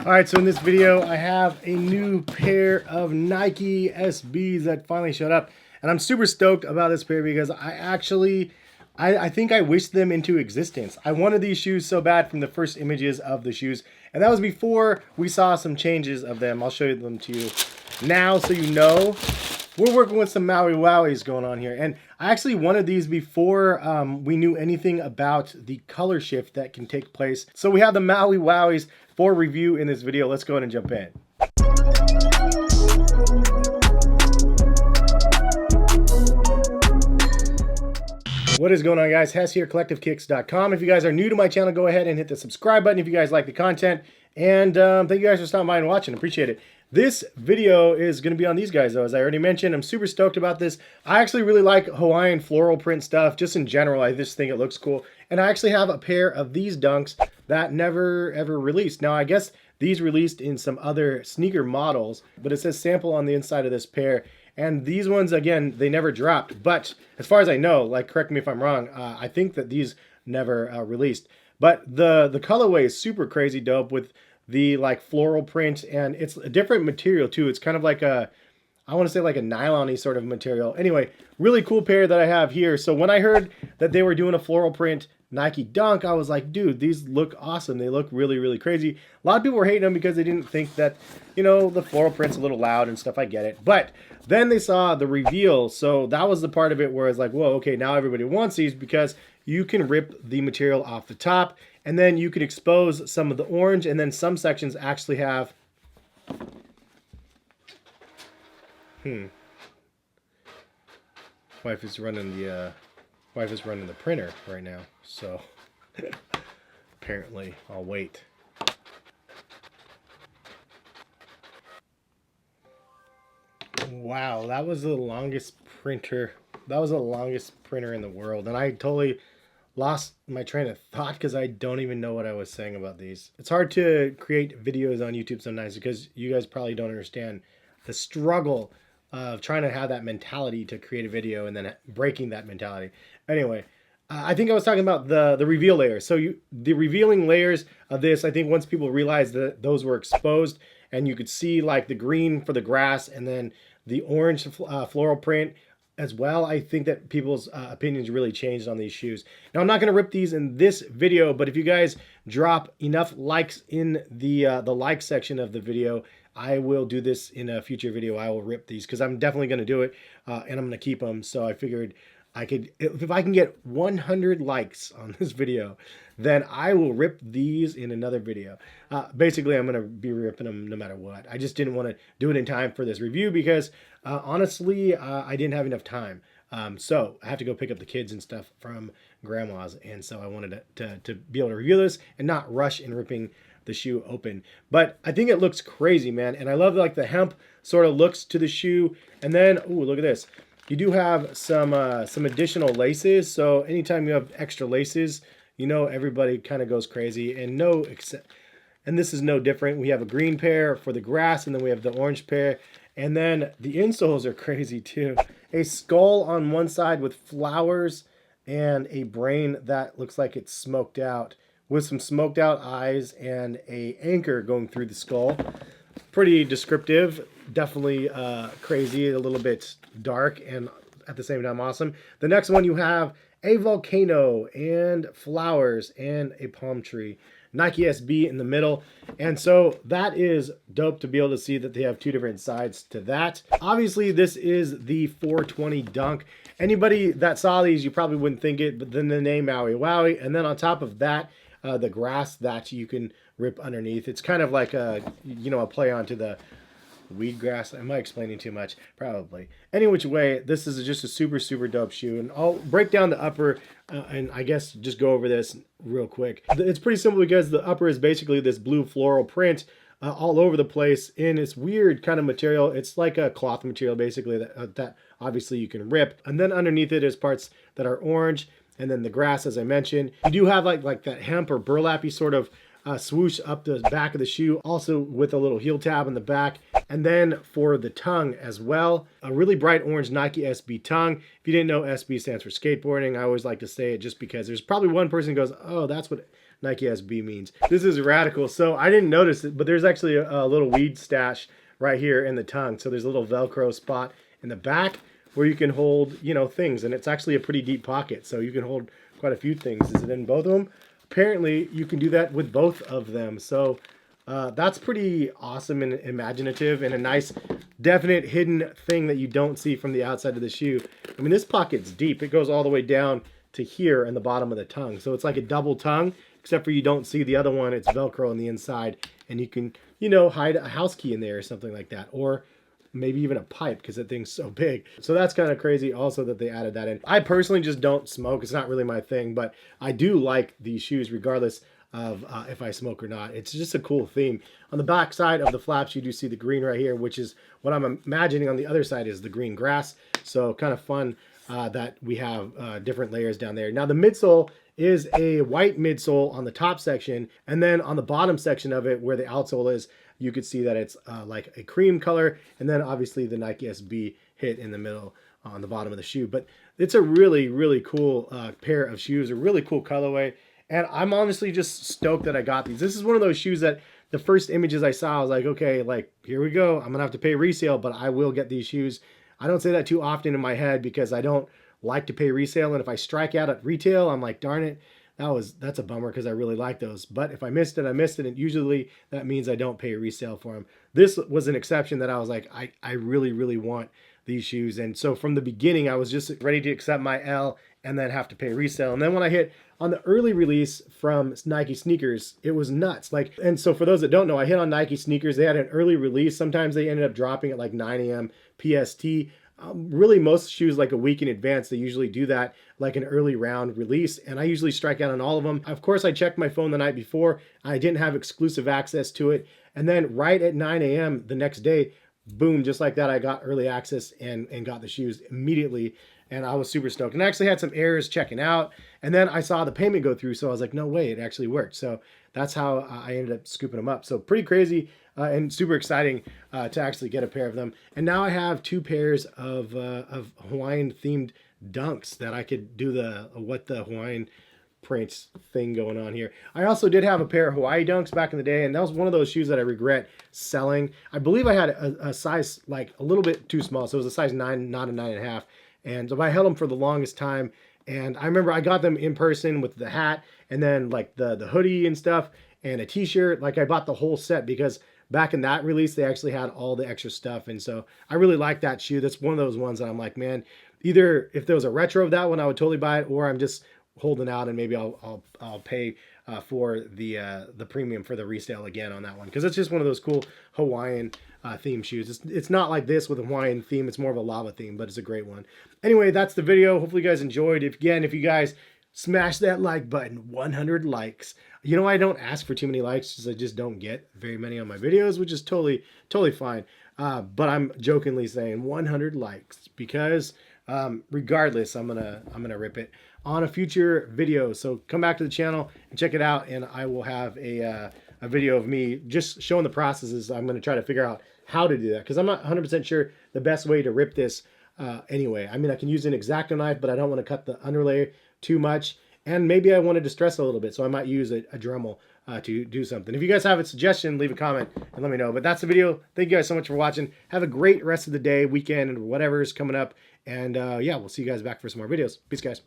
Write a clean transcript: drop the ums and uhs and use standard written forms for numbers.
All right, so in this video, I have a new pair of Nike SBs that finally showed up. And I'm super stoked about this pair because I think I wished them into existence. I wanted these shoes so bad from the first images of the shoes. And that was before we saw some changes of them. I'll show them to you now so you know. We're working with some MAUI WOWIEs going on here. And I actually wanted these before we knew anything about the color shift that can take place. So we have the MAUI WOWIEs for review in this video. Let's go ahead and jump in. What is going on, guys? Hes here, collectivekicks.com. If you guys are new to my channel, go ahead and hit the subscribe button if you guys like the content. And thank you guys for stopping by and watching. Appreciate it. This video is going to be on these guys, though. As I already mentioned, I'm super stoked about this. I actually really like Hawaiian floral print stuff. Just in general, I just think it looks cool. And I actually have a pair of these dunks that never ever released. Now, I guess these released in some other sneaker models, but it says sample on the inside of this pair. And these ones, again, they never dropped. But as far as I know, like, correct me if I'm wrong, I think that these never released. But the colorway is super crazy dope with the like floral print, and it's a different material too. It's kind of like a, I want to say like a nylon-y sort of material. Anyway, really cool pair that I have here. So when I heard that they were doing a floral print Nike Dunk, I was like, dude, these look awesome. They look really, really crazy. A lot of people were hating them because they didn't think that, you know, the floral print's a little loud and stuff. I get it. But then they saw the reveal. So that was the part of it where it's like, whoa, okay, now everybody wants these because you can rip the material off the top, and then you can expose some of the orange, and then some sections actually have wife is running the printer right now, so apparently I'll wait. Wow, that was the longest printer. That was the longest printer in the world, and I totally lost my train of thought because I don't even know what I was saying about these. It's hard to create videos on YouTube sometimes because you guys probably don't understand the struggle of trying to have that mentality to create a video and then breaking that mentality. Anyway, I think I was talking about the reveal layers. So the revealing layers of this, I think once people realized that those were exposed and you could see like the green for the grass and then the orange floral print as well, I think that people's opinions really changed on these shoes. Now, I'm not going to rip these in this video, but if you guys drop enough likes in the like section of the video, I will do this in a future video. I will rip these because I'm definitely going to do it, and I'm going to keep them. So I figured I could, if I can get 100 likes on this video, then I will rip these in another video. Basically, I'm going to be ripping them no matter what. I just didn't want to do it in time for this review because honestly, I didn't have enough time. So I have to go pick up the kids and stuff from grandma's. And so I wanted to be able to review this and not rush in ripping the shoe open. But I think it looks crazy, man. And I love like the hemp sort of looks to the shoe. And then, ooh, look at this. You do have some additional laces. So anytime you have extra laces, you know, everybody kind of goes crazy, and this is no different. We have a green pair for the grass, and then we have the orange pair, and then the insoles are crazy too. A skull on one side with flowers and a brain that looks like it's smoked out with some smoked out eyes and a anchor going through the skull. Pretty descriptive, definitely crazy, a little bit dark, and at the same time awesome. The next one you have a volcano and flowers and a palm tree. Nike SB in the middle. And so that is dope to be able to see that they have two different sides to that. Obviously, this is the 420 Dunk. Anybody that saw these, you probably wouldn't think it, but then the name MAUI WOWIE. And then on top of that, the grass that you can rip underneath. It's kind of like a, you know, a play onto the weed grass. Am I explaining too much? Probably. Any which way, this is just a super, super dope shoe. And I'll break down the upper and I guess just go over this real quick. It's pretty simple because the upper is basically this blue floral print all over the place in its weird kind of material. It's like a cloth material basically that obviously you can rip. And then underneath it is parts that are orange. And then the grass, as I mentioned. You do have like that hemp or burlappy sort of swoosh up the back of the shoe, also with a little heel tab in the back. And then for the tongue as well, a really bright orange Nike SB tongue. If you didn't know, SB stands for skateboarding. I always like to say it just because there's probably one person who goes, oh, that's what Nike SB means. This is radical. So I didn't notice it, but there's actually a little weed stash right here in the tongue. So there's a little Velcro spot in the back where you can hold, you know, things. And it's actually a pretty deep pocket. So you can hold quite a few things. Is it in both of them? Apparently you can do that with both of them. So that's pretty awesome and imaginative and a nice definite hidden thing that you don't see from the outside of the shoe. I mean, this pocket's deep. It goes all the way down to here in the bottom of the tongue. So it's like a double tongue, except for you don't see the other one. It's Velcro on the inside, and you can, you know, hide a house key in there or something like that. Or maybe even a pipe because that thing's so big. So that's kind of crazy also that they added that in. I personally just don't smoke. It's not really my thing, but I do like these shoes regardless of if I smoke or not. It's just a cool theme. On the back side of the flaps, you do see the green right here, which is what I'm imagining on the other side is the green grass. So kind of fun that we have different layers down there. Now the midsole is a white midsole on the top section, and then on the bottom section of it where the outsole is, you could see that it's like a cream color, and then obviously the Nike SB hit in the middle on the bottom of the shoe. But it's a really, really cool pair of shoes, a really cool colorway. And I'm honestly just stoked that I got these. This is one of those shoes that the first images I saw, I was like, okay, like, here we go. I'm going to have to pay resale, but I will get these shoes. I don't say that too often in my head because I don't like to pay resale. And if I strike out at retail, I'm like, darn it, that's a bummer because I really like those. But if I missed it, I missed it. And usually that means I don't pay resale for them. This was an exception that I was like, I really, really want these shoes. And so from the beginning, I was just ready to accept my L and then have to pay resale. And then when I hit on the early release from Nike sneakers, it was nuts. Like, and so for those that don't know, I hit on Nike sneakers. They had an early release. Sometimes they ended up dropping at like 9 a.m. PST. Really, most shoes like a week in advance, they usually do that like an early round release. And I usually strike out on all of them. Of course, I checked my phone the night before. I didn't have exclusive access to it. And then right at 9 a.m. the next day, boom, just like that, I got early access and got the shoes immediately. And I was super stoked. And I actually had some errors checking out. And then I saw the payment go through. So I was like, no way, it actually worked. So that's how I ended up scooping them up. So pretty crazy and super exciting to actually get a pair of them. And now I have two pairs of Hawaiian themed dunks that I could do the Hawaiian prints thing going on here. I also did have a pair of Hawaii dunks back in the day, and that was one of those shoes that I regret selling. I believe I had a size like a little bit too small, so it was a size 9, not a 9.5. And so I held them for the longest time. And I remember I got them in person with the hat and then like the hoodie and stuff and a t-shirt. Like I bought the whole set because back in that release, they actually had all the extra stuff. And so I really like that shoe. That's one of those ones that I'm like, man, either if there was a retro of that one, I would totally buy it, or I'm just holding out and maybe I'll pay for the premium for the resale again on that one, because it's just one of those cool Hawaiian theme shoes. It's not like this with a Hawaiian theme. It's more of a lava theme, but it's a great one. Anyway, that's the video. Hopefully you guys enjoyed. If you guys smash that like button, 100 likes. You know, I don't ask for too many likes because I just don't get very many on my videos, which is totally fine. But I'm jokingly saying 100 likes because regardless, I'm gonna rip it on a future video. So come back to the channel and check it out, and I will have a video of me just showing the processes. I'm gonna try to figure out how to do that because I'm not 100% sure the best way to rip this anyway. I mean, I can use an X-Acto knife, but I don't want to cut the underlay too much. And maybe I want to distress a little bit, so I might use a Dremel to do something. If you guys have a suggestion, leave a comment and let me know. But that's the video. Thank you guys so much for watching. Have a great rest of the day, weekend, and whatever is coming up. And yeah, we'll see you guys back for some more videos. Peace, guys.